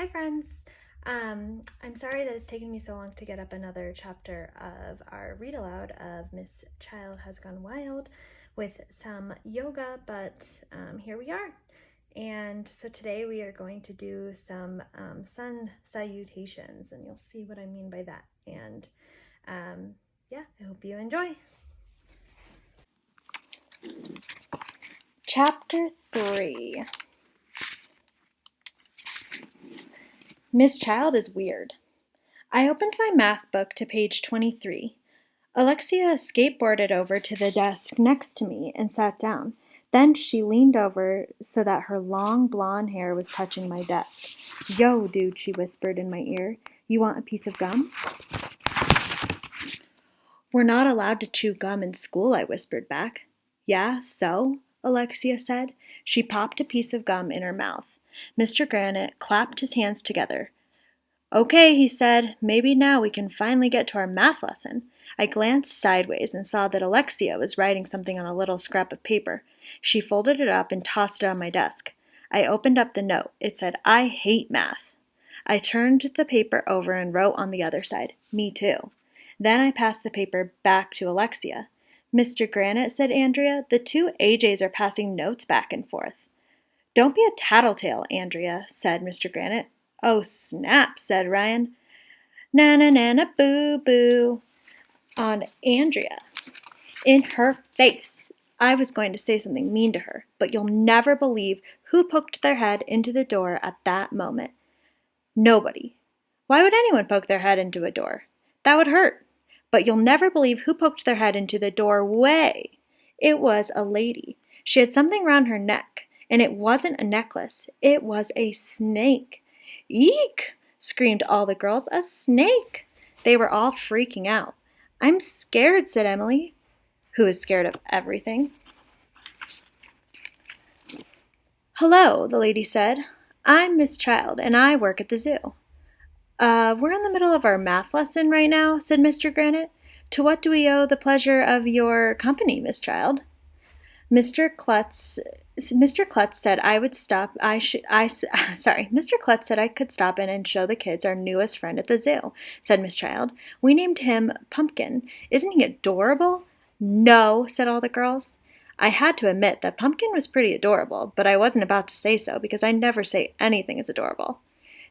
Hi, friends. I'm sorry that it's taken me so long to get up another chapter of our read aloud of Miss Child Has Gone Wild with some yoga, but here we are. And so today we are going to do some sun salutations, and you'll see what I mean by that. And yeah, I hope you enjoy. Chapter 3. Miss Child is weird. I opened my math book to page 23. Alexia skateboarded over to the desk next to me and sat down. Then she leaned over so that her long blonde hair was touching my desk. "Yo, dude," she whispered in my ear. "You want a piece of gum?" "We're not allowed to chew gum in school," I whispered back. "Yeah, so?" Alexia said. She popped a piece of gum in her mouth. Mr. Granite clapped his hands together. "Okay," he said, "maybe now we can finally get to our math lesson." I glanced sideways and saw that Alexia was writing something on a little scrap of paper. She folded it up and tossed it on my desk. I opened up the note. It said, "I hate math." I turned the paper over and wrote on the other side, "Me too." Then I passed the paper back to Alexia. "Mr. Granite," said Andrea, "the two AJs are passing notes back and forth." "Don't be a tattletale, Andrea," said Mr. Granite. "Oh, snap," said Ryan. "Na na na na boo boo" on Andrea. In her face. I was going to say something mean to her, but you'll never believe who poked their head into the door at that moment. Nobody. Why would anyone poke their head into a door? That would hurt. But you'll never believe who poked their head into the doorway. It was a lady. She had something round her neck, and it wasn't a necklace. It was a snake. "Eek!" screamed all the girls. "A snake!" They were all freaking out. "I'm scared," said Emily, who is scared of everything. "Hello," the lady said. "I'm Miss Child, and I work at the zoo." We're in the middle of our math lesson right now," said Mr. Granite. "To what do we owe the pleasure of your company, Miss Child?" Mr. Klutz said I would stop. Mr. Klutz said I could stop in and show the kids our newest friend at the zoo," said Miss Child. "We named him Pumpkin. Isn't he adorable?" "No," said all the girls. I had to admit that Pumpkin was pretty adorable, but I wasn't about to say so because I never say anything is adorable.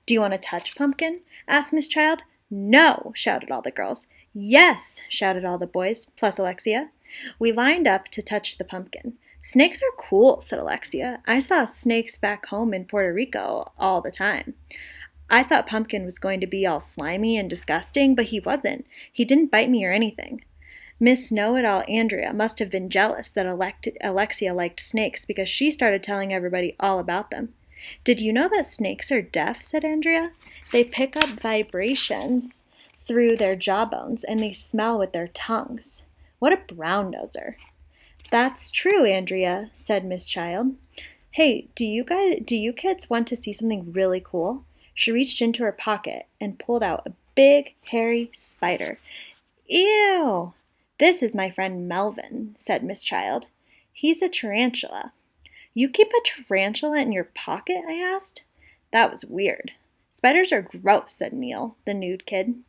"Do you want to touch Pumpkin?" asked Miss Child. "No," shouted all the girls. "Yes," shouted all the boys, plus Alexia. We lined up to touch the pumpkin. "Snakes are cool," said Alexia. "I saw snakes back home in Puerto Rico all the time." I thought Pumpkin was going to be all slimy and disgusting, but he wasn't. He didn't bite me or anything. Miss Know-It-All Andrea must have been jealous that Alexia liked snakes because she started telling everybody all about them. "Did you know that snakes are deaf?" said Andrea. "They pick up vibrations through their jawbones and they smell with their tongues. What a brown noser." "That's true, Andrea," said Miss Child. "Hey, do you kids want to see something really cool?" She reached into her pocket and pulled out a big, hairy spider. "Ew!" "This is my friend Melvin," said Miss Child. "He's a tarantula." "You keep a tarantula in your pocket?" I asked. That was weird. "Spiders are gross," said Neil, the nude kid.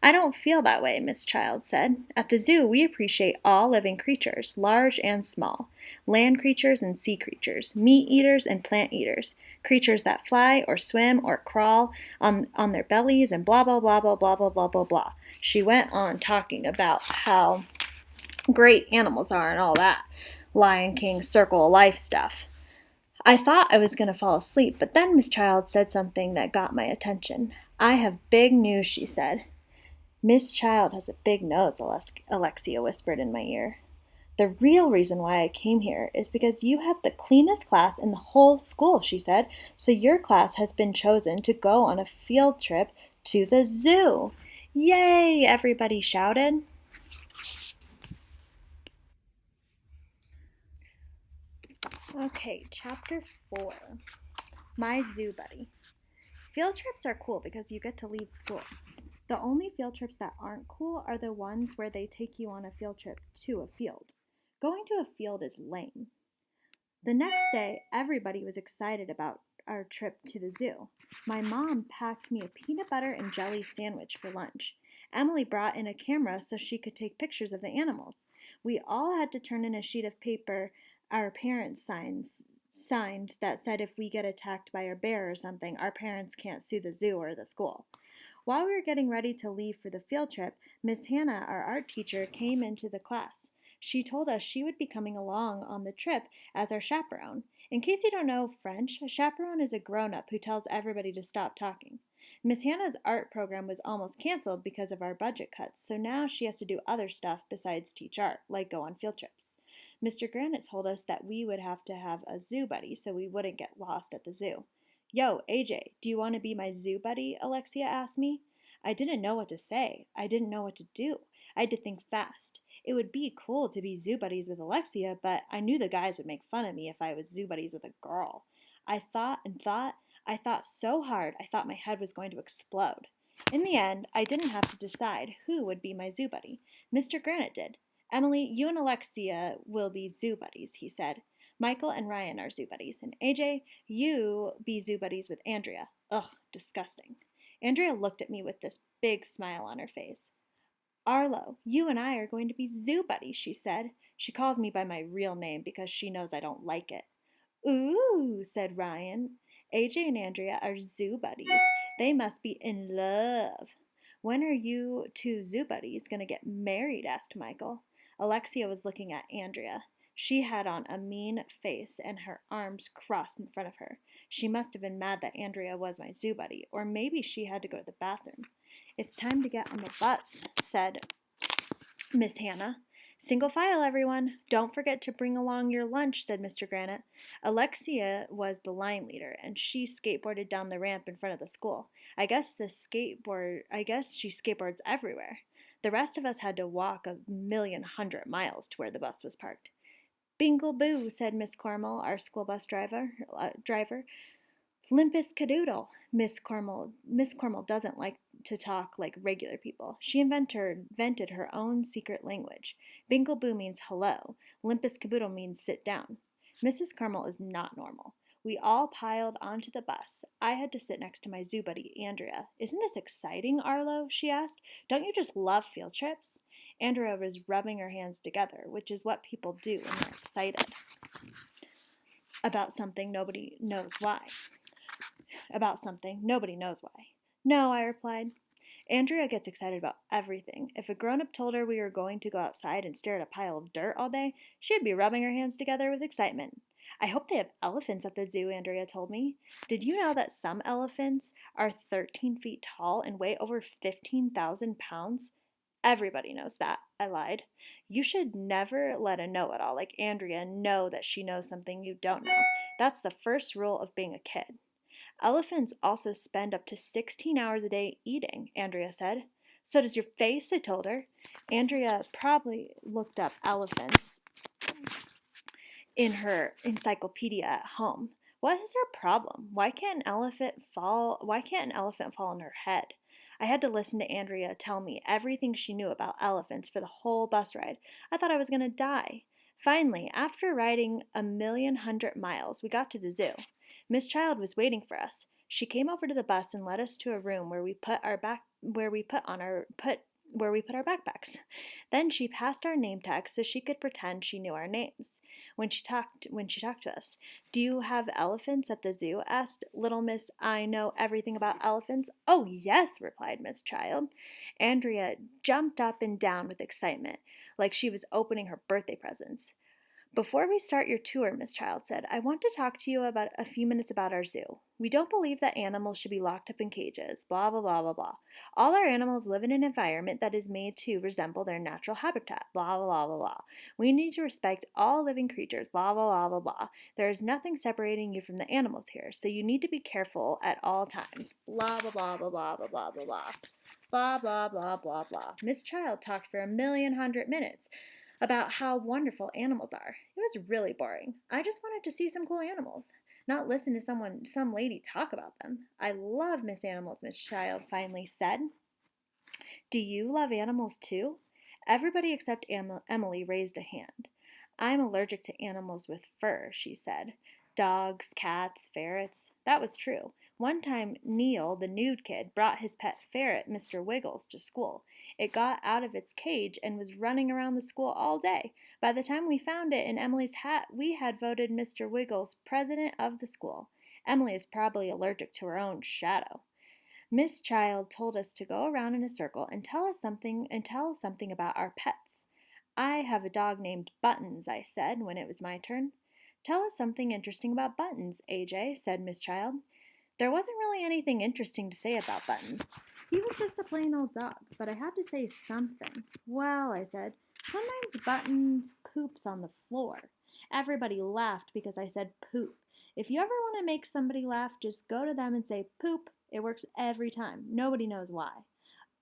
"I don't feel that way," Miss Child said. "At the zoo, we appreciate all living creatures, large and small, land creatures and sea creatures, meat eaters and plant eaters, creatures that fly or swim or crawl on their bellies and blah, blah, blah, blah, blah, blah, blah, blah, blah." She went on talking about how great animals are and all that Lion King circle of life stuff. I thought I was going to fall asleep, but then Miss Child said something that got my attention. "I have big news," she said. "Miss Child has a big nose," Alexia whispered in my ear. "The real reason why I came here is because you have the cleanest class in the whole school," she said. "So your class has been chosen to go on a field trip to the zoo." "Yay!" everybody shouted. Okay, chapter 4. My Zoo Buddy. Field trips are cool because you get to leave school. The only field trips that aren't cool are the ones where they take you on a field trip to a field. Going to a field is lame. The next day, everybody was excited about our trip to the zoo. My mom packed me a peanut butter and jelly sandwich for lunch. Emily brought in a camera so she could take pictures of the animals. We all had to turn in a sheet of paper our parents signed that said if we get attacked by a bear or something, our parents can't sue the zoo or the school. While we were getting ready to leave for the field trip, Miss Hannah, our art teacher, came into the class. She told us she would be coming along on the trip as our chaperone. In case you don't know French, a chaperone is a grown-up who tells everybody to stop talking. Miss Hannah's art program was almost canceled because of our budget cuts, so now she has to do other stuff besides teach art, like go on field trips. Mr. Granite told us that we would have to have a zoo buddy so we wouldn't get lost at the zoo. Yo, AJ, do you want to be my zoo buddy? Alexia asked me. I didn't know what to say. I didn't know what to do. I had to think fast. It would be cool to be zoo buddies with Alexia, but I knew the guys would make fun of me if I was zoo buddies with a girl. I thought and thought. I thought so hard I thought my head was going to explode. In the end, I didn't have to decide who would be my zoo buddy. Mr. Granite did. Emily, you and Alexia will be zoo buddies, he said. Michael and Ryan are zoo buddies, and AJ, you be zoo buddies with Andrea. Ugh, disgusting. Andrea looked at me with this big smile on her face. Arlo, you and I are going to be zoo buddies, she said. She calls me by my real name because she knows I don't like it. Ooh, said Ryan. AJ and Andrea are zoo buddies. They must be in love. When are you two zoo buddies going to get married? Asked Michael. Alexia was looking at Andrea. She had on a mean face and her arms crossed in front of her. She must have been mad that Andrea was my zoo buddy, or maybe she had to go to the bathroom. It's time to get on the bus, said Miss Hannah. Single file, everyone. Don't forget to bring along your lunch, said Mr. Granite. Alexia was the line leader, and she skateboarded down the ramp in front of the school. I guess she skateboards everywhere. The rest of us had to walk 1,100,000 miles to where the bus was parked. Bingle boo, said Miss Cormel, our school bus driver. Limpus cadoodle. Miss Cormel doesn't like to talk like regular people. She invented her own secret language. Bingle boo means hello. Limpus caboodle means sit down. Mrs. Cormel is not normal. We all piled onto the bus. I had to sit next to my zoo buddy, Andrea. Isn't this exciting, Arlo? She asked. Don't you just love field trips? Andrea was rubbing her hands together, which is what people do when they're excited about something nobody knows why. No, I replied. Andrea gets excited about everything. If a grown-up told her we were going to go outside and stare at a pile of dirt all day, she'd be rubbing her hands together with excitement. I hope they have elephants at the zoo, Andrea told me. Did you know that some elephants are 13 feet tall and weigh over 15,000 pounds? Everybody knows that, I lied. You should never let a know-it-all like Andrea know that she knows something you don't know. That's the first rule of being a kid. Elephants also spend up to 16 hours a day eating, Andrea said. So does your face, I told her. Andrea probably looked up elephants in her encyclopedia at home. What is her problem? Why can't an elephant fall on her head? I had to listen to Andrea tell me everything she knew about elephants for the whole bus ride. I thought I was going to die. Finally, after riding 1,100,000 miles, we got to the zoo. Miss Child was waiting for us. She came over to the bus and led us to a room where we put our backpacks. Then she passed our name tags so she could pretend she knew our names. When she talked to us, "Do you have elephants at the zoo?" asked little Miss I Know Everything About Elephants. "Oh, yes," replied Miss Child. Andrea jumped up and down with excitement, like she was opening her birthday presents. "Before we start your tour," Miss Child said, "I want to talk to you about a few minutes about our zoo. We don't believe that animals should be locked up in cages, blah, blah, blah, blah, blah. All our animals live in an environment that is made to resemble their natural habitat, blah, blah, blah, blah, blah. We need to respect all living creatures, blah, blah, blah, blah, blah. There is nothing separating you from the animals here, so you need to be careful at all times, blah, blah, blah, blah, blah, blah, blah, blah, blah. Blah, blah, blah, blah, blah." Miss Child talked for 1,100,000 minutes about how wonderful animals are. It was really boring. I just wanted to see some cool animals, not listen to some lady talk about them. "I love Miss Animals," Miss Child finally said. "Do you love animals too?" Everybody except Emily raised a hand. "I'm allergic to animals with fur," she said. Dogs, cats, ferrets. That was true. One time, Neil, the nude kid, brought his pet ferret, Mr. Wiggles, to school. It got out of its cage and was running around the school all day. By the time we found it in Emily's hat, we had voted Mr. Wiggles president of the school. Emily is probably allergic to her own shadow. Miss Child told us to go around in a circle and tell something about our pets. I have a dog named Buttons, I said when it was my turn. Tell us something interesting about Buttons, AJ, said Miss Child. There wasn't really anything interesting to say about Buttons. He was just a plain old dog, but I had to say something. Well, I said, sometimes Buttons poops on the floor. Everybody laughed because I said poop. If you ever want to make somebody laugh, just go to them and say poop. It works every time. Nobody knows why.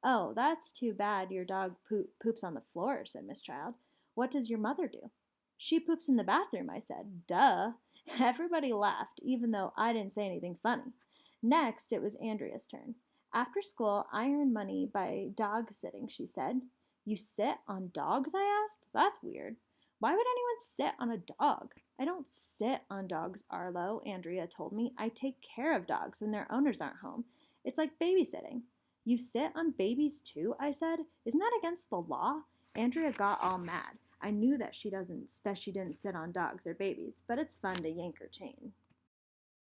Oh, that's too bad your dog poops on the floor, said Miss Child. What does your mother do? She poops in the bathroom, I said. Duh. Everybody laughed, even though I didn't say anything funny. Next, it was Andrea's turn. After school, I earn money by dog sitting, she said. You sit on dogs, I asked. That's weird. Why would anyone sit on a dog? I don't sit on dogs, Arlo, Andrea told me. I take care of dogs when their owners aren't home. It's like babysitting. You sit on babies too, I said. Isn't that against the law? Andrea got all mad. I knew that she didn't sit on dogs or babies, but it's fun to yank her chain.